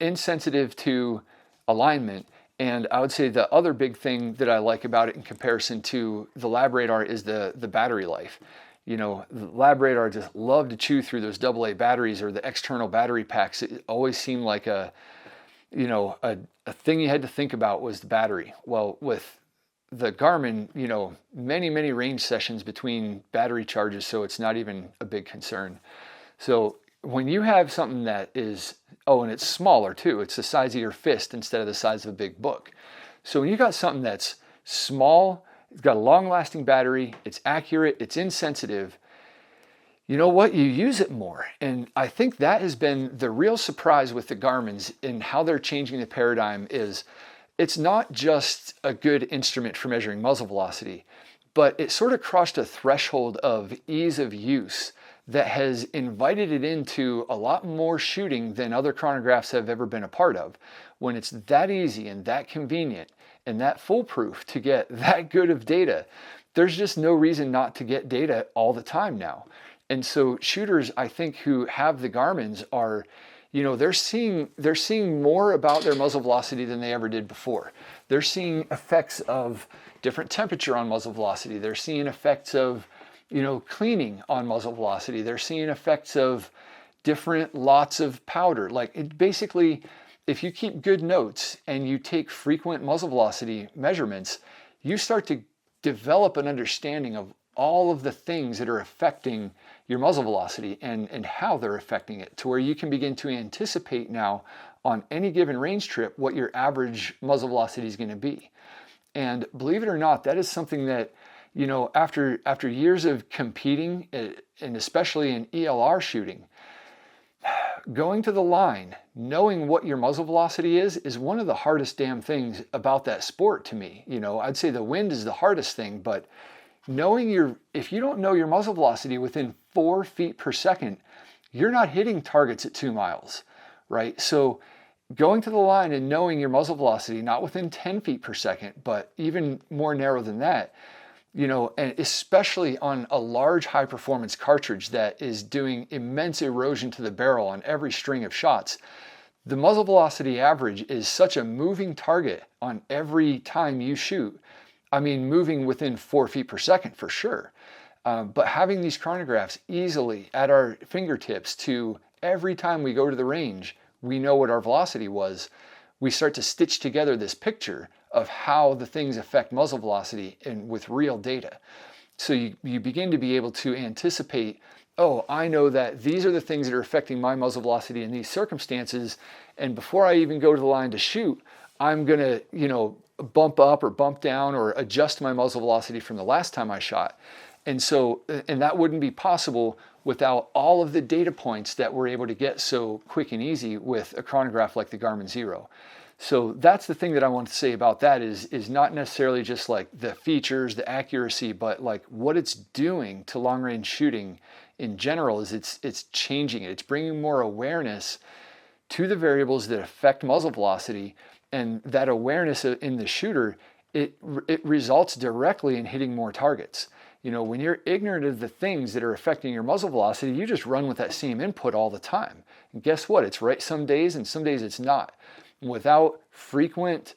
Speaker 1: insensitive to alignment. And I would say the other big thing that I like about it in comparison to the lab radar is the battery life. You know, the lab radar just love to chew through those AA batteries or the external battery packs. It always seemed like a thing you had to think about was the battery. Well, with the Garmin, you know, many range sessions between battery charges, so it's not even a big concern. So when you have something that is, oh, and it's smaller too, it's the size of your fist instead of the size of a big book. So when you got something that's small, it's got a long-lasting battery, it's accurate, it's insensitive, you know what, you use it more. And I think that has been the real surprise with the Garmin's in how they're changing the paradigm. Is it's not just a good instrument for measuring muzzle velocity, but it sort of crossed a threshold of ease of use that has invited it into a lot more shooting than other chronographs have ever been a part of. When it's that easy and that convenient and that foolproof to get that good of data, there's just no reason not to get data all the time now. And so shooters, I think, who have the Garmin's are, you know, they're seeing more about their muzzle velocity than they ever did before. They're seeing effects of different temperature on muzzle velocity. They're seeing effects of, you know, cleaning on muzzle velocity. They're seeing effects of different lots of powder. Like it basically, if you keep good notes and you take frequent muzzle velocity measurements, you start to develop an understanding of all of the things that are affecting your muzzle velocity and how they're affecting it, to where you can begin to anticipate now on any given range trip what your average muzzle velocity is going to be. And believe it or not, that is something that, you know, after years of competing, and especially in ELR shooting, going to the line, knowing what your muzzle velocity is one of the hardest damn things about that sport to me. You know, I'd say the wind is the hardest thing, but knowing if you don't know your muzzle velocity within 4 feet per second, you're not hitting targets at 2 miles, right? So going to the line and knowing your muzzle velocity, not within 10 feet per second, but even more narrow than that, you know, and especially on a large high performance cartridge that is doing immense erosion to the barrel on every string of shots, the muzzle velocity average is such a moving target on every time you shoot. I mean, moving within 4 feet per second for sure. But having these chronographs easily at our fingertips to every time we go to the range, we know what our velocity was. We start to stitch together this picture of how the things affect muzzle velocity and with real data. So you begin to be able to anticipate, oh, I know that these are the things that are affecting my muzzle velocity in these circumstances, and before I even go to the line to shoot, I'm gonna, bump up or bump down or adjust my muzzle velocity from the last time I shot. And so, and that wouldn't be possible without all of the data points that we're able to get so quick and easy with a chronograph like the Garmin Zero. So that's the thing that I want to say about that is not necessarily just like the features, the accuracy, but like what it's doing to long range shooting in general is it's changing it. It's bringing more awareness to the variables that affect muzzle velocity, and that awareness in the shooter, it results directly in hitting more targets. When you're ignorant of the things that are affecting your muzzle velocity, you just run with that same input all the time. And guess what? It's right some days and some days it's not. Without frequent,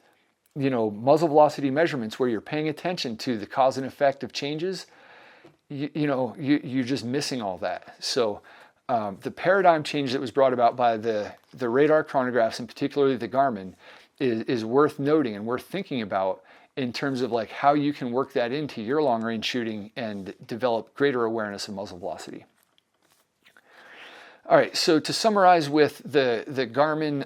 Speaker 1: muzzle velocity measurements where you're paying attention to the cause and effect of changes, you're just missing all that. So the paradigm change that was brought about by the radar chronographs, and particularly the Garmin, is worth noting and worth thinking about in terms of like how you can work that into your long range shooting and develop greater awareness of muzzle velocity. All right, so to summarize with the Garmin,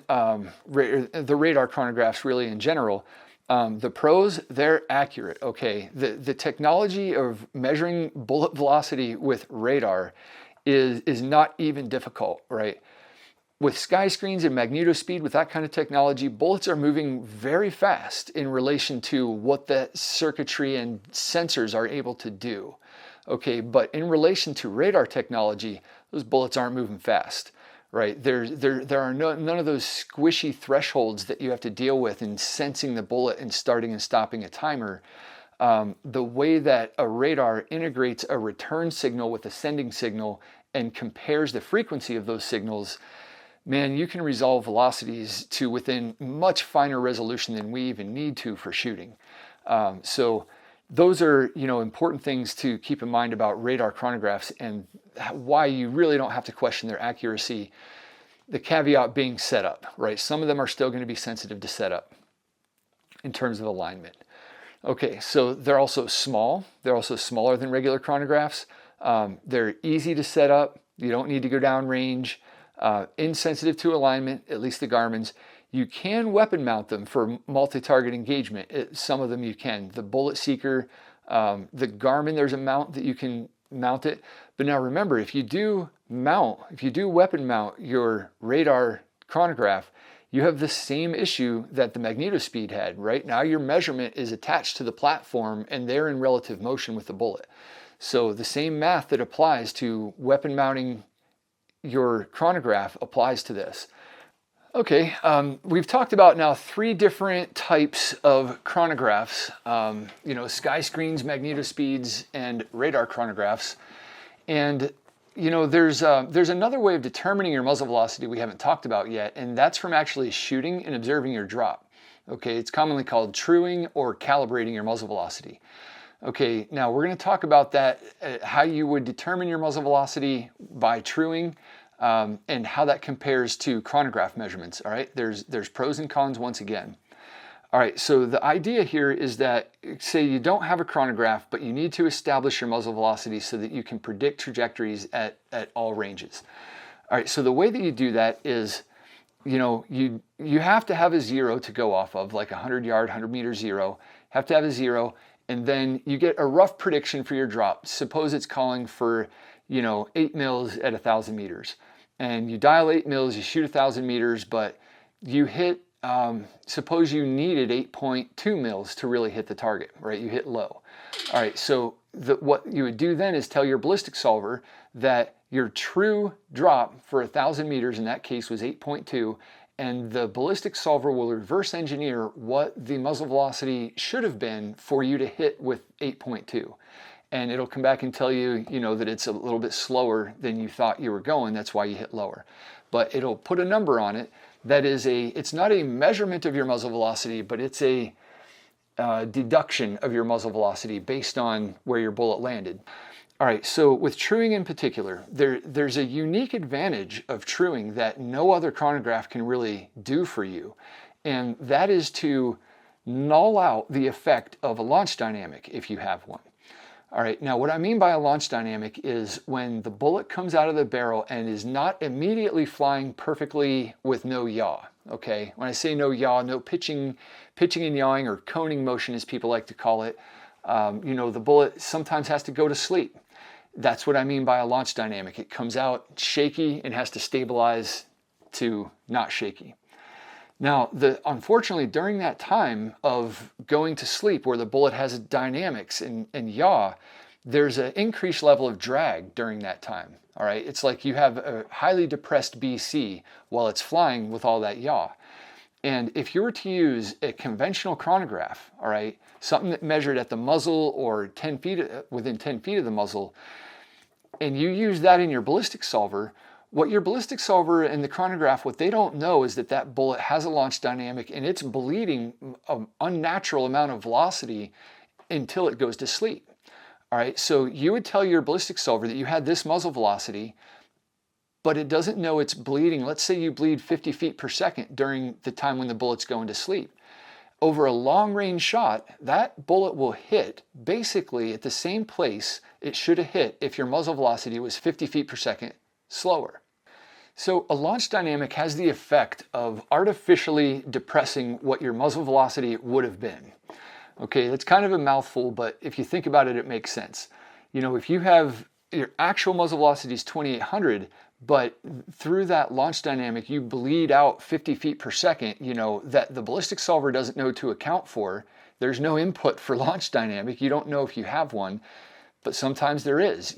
Speaker 1: the radar chronographs really in general, the pros, they're accurate, okay? The technology of measuring bullet velocity with radar is not even difficult, right? With sky screens and Magnetospeed, with that kind of technology, bullets are moving very fast in relation to what the circuitry and sensors are able to do. Okay, but in relation to radar technology, those bullets aren't moving fast, right? There are none of those squishy thresholds that you have to deal with in sensing the bullet and starting and stopping a timer. The way that a radar integrates a return signal with a sending signal and compares the frequency of those signals, man, you can resolve velocities to within much finer resolution than we even need to for shooting. So those are, important things to keep in mind about radar chronographs and why you really don't have to question their accuracy. The caveat being setup, right? Some of them are still going to be sensitive to setup in terms of alignment. Okay, so they're also small. They're also smaller than regular chronographs. They're easy to set up. You don't need to go down range. Insensitive to alignment, at least the Garmin's. You can weapon mount them for multi-target engagement. Some of them you can. The Bullet Seeker, the Garmin, there's a mount that you can mount it. But now remember, if you do weapon mount your radar chronograph, you have the same issue that the Magnetospeed had, right? Now your measurement is attached to the platform and they're in relative motion with the bullet. So the same math that applies to weapon mounting your chronograph applies to this. Okay, we've talked about now 3 different types of chronographs, sky screens, Magnetospeeds, and radar chronographs. And there's another way of determining your muzzle velocity we haven't talked about yet, and that's from actually shooting and observing your drop. Okay, it's commonly called truing or calibrating your muzzle velocity. Okay, now we're going to talk about that, how you would determine your muzzle velocity by truing, and how that compares to chronograph measurements. All right, there's pros and cons once again. All right, so the idea here is that, say you don't have a chronograph, but you need to establish your muzzle velocity so that you can predict trajectories at all ranges. All right, so the way that you do that is, you have to have a zero to go off of, like a 100-yard, 100-meter zero. Have to have a zero, and then you get a rough prediction for your drop. Suppose it's calling for, 8 mils at 1,000 meters. And you dial 8 mils, you shoot 1,000 meters, but you hit, suppose you needed 8.2 mils to really hit the target, right? You hit low. All right, so what you would do then is tell your ballistic solver that your true drop for 1,000 meters in that case was 8.2, and the ballistic solver will reverse engineer what the muzzle velocity should have been for you to hit with 8.2. And it'll come back and tell you, that it's a little bit slower than you thought you were going. That's why you hit lower. But it'll put a number on it. That is it's not a measurement of your muzzle velocity, but it's a deduction of your muzzle velocity based on where your bullet landed. All right, so with truing in particular, there's a unique advantage of truing that no other chronograph can really do for you. And that is to null out the effect of a launch dynamic if you have one. All right, now what I mean by a launch dynamic is when the bullet comes out of the barrel and is not immediately flying perfectly with no yaw, okay? When I say no yaw, no pitching and yawing, or coning motion as people like to call it. The bullet sometimes has to go to sleep. That's what I mean by a launch dynamic. It comes out shaky and has to stabilize to not shaky. Now, unfortunately, during that time of going to sleep where the bullet has dynamics and yaw, there's an increased level of drag during that time. All right, it's like you have a highly depressed BC while it's flying with all that yaw. And if you were to use a conventional chronograph, all right, something that measured at the muzzle or 10 feet, within 10 feet of the muzzle, and you use that in your ballistic solver, what your ballistic solver and the chronograph, what they don't know is that that bullet has a launch dynamic and it's bleeding an unnatural amount of velocity until it goes to sleep. All right, so you would tell your ballistic solver that you had this muzzle velocity, but it doesn't know it's bleeding. Let's say you bleed 50 feet per second during the time when the bullet's going to sleep. Over a long range shot, that bullet will hit basically at the same place it should have hit if your muzzle velocity was 50 feet per second slower. So a launch dynamic has the effect of artificially depressing what your muzzle velocity would have been. Okay, that's kind of a mouthful, but if you think about it, it makes sense. If you have your actual muzzle velocity is 2,800, but through that launch dynamic, you bleed out 50 feet per second, that the ballistic solver doesn't know to account for. There's no input for launch dynamic. You don't know if you have one. But sometimes there is.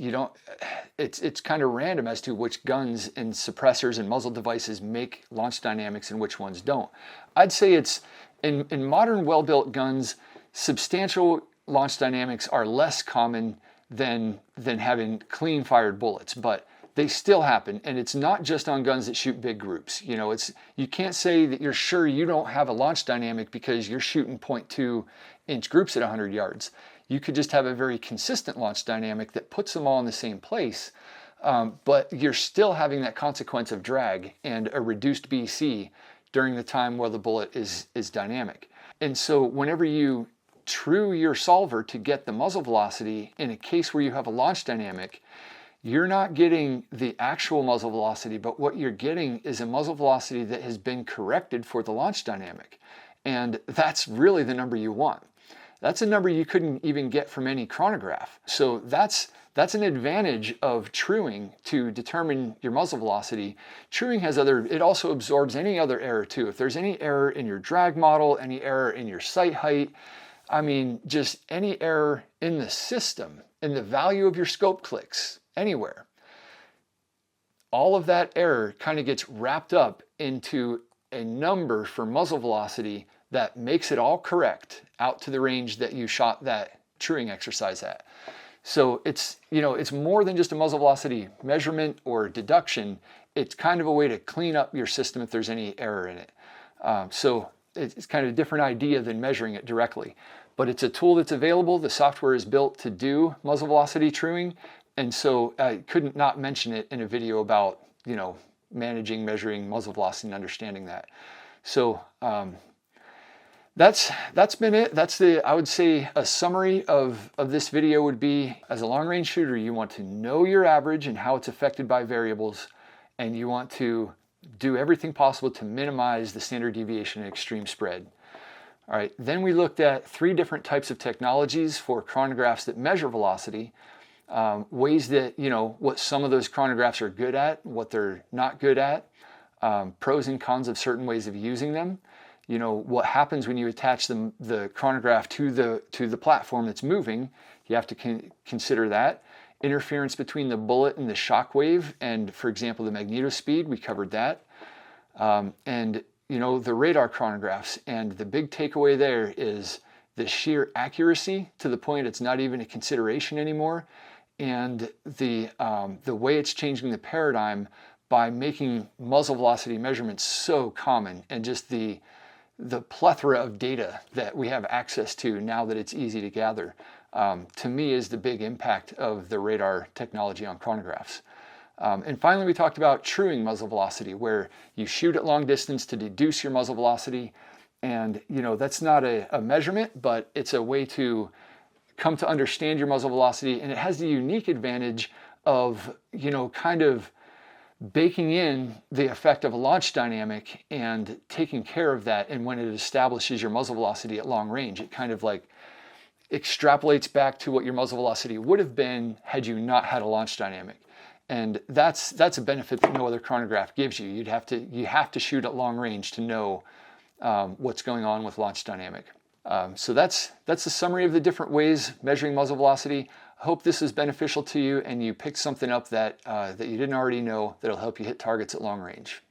Speaker 1: It's kind of random as to which guns and suppressors and muzzle devices make launch dynamics and which ones don't. I'd say it's in modern well-built guns, substantial launch dynamics are less common than having clean fired bullets, but they still happen, and it's not just on guns that shoot big groups. You can't say that you're sure you don't have a launch dynamic because you're shooting 0.2 inch groups at 100 yards. You could just have a very consistent launch dynamic that puts them all in the same place, but you're still having that consequence of drag and a reduced BC during the time where the bullet is dynamic. And so whenever you true your solver to get the muzzle velocity in a case where you have a launch dynamic, you're not getting the actual muzzle velocity, but what you're getting is a muzzle velocity that has been corrected for the launch dynamic. And that's really the number you want. That's a number you couldn't even get from any chronograph. So that's an advantage of truing to determine your muzzle velocity. Truing has it also absorbs any other error too. If there's any error in your drag model, any error in your sight height, just any error in the system, in the value of your scope clicks, anywhere, all of that error kind of gets wrapped up into a number for muzzle velocity that makes it all correct out to the range that you shot that truing exercise at. So it's more than just a muzzle velocity measurement or deduction. It's kind of a way to clean up your system if there's any error in it. So it's kind of a different idea than measuring it directly. But it's a tool that's available. The software is built to do muzzle velocity truing. And so I couldn't not mention it in a video about, managing, measuring muzzle velocity and understanding that. So that's been it. I would say a summary of this video would be, as a long range shooter, you want to know your average and how it's affected by variables, and you want to do everything possible to minimize the standard deviation and extreme spread. All right, then we looked at 3 different types of technologies for chronographs that measure velocity, ways that, what some of those chronographs are good at, what they're not good at, pros and cons of certain ways of using them. What happens when you attach the chronograph to the platform that's moving. You have to consider that. Interference between the bullet and the shock wave, and for example, the magnetospeed, we covered that. And the radar chronographs, and the big takeaway there is the sheer accuracy to the point it's not even a consideration anymore, and the way it's changing the paradigm by making muzzle velocity measurements so common, and just the plethora of data that we have access to now that it's easy to gather, to me is the big impact of the radar technology on chronographs. And finally, we talked about truing muzzle velocity, where you shoot at long distance to deduce your muzzle velocity. And, that's not a measurement, but it's a way to come to understand your muzzle velocity, and it has the unique advantage of, kind of baking in the effect of a launch dynamic and taking care of that. And when it establishes your muzzle velocity at long range, it kind of like extrapolates back to what your muzzle velocity would have been had you not had a launch dynamic. And that's a benefit that no other chronograph gives you. You have to shoot at long range to know what's going on with launch dynamic. So that's the summary of the different ways measuring muzzle velocity. I hope this is beneficial to you and you picked something up that you didn't already know that'll help you hit targets at long range.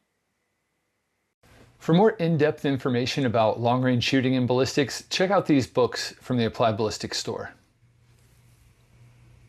Speaker 1: For more in-depth information about long-range shooting and ballistics, check out these books from the Applied Ballistics store.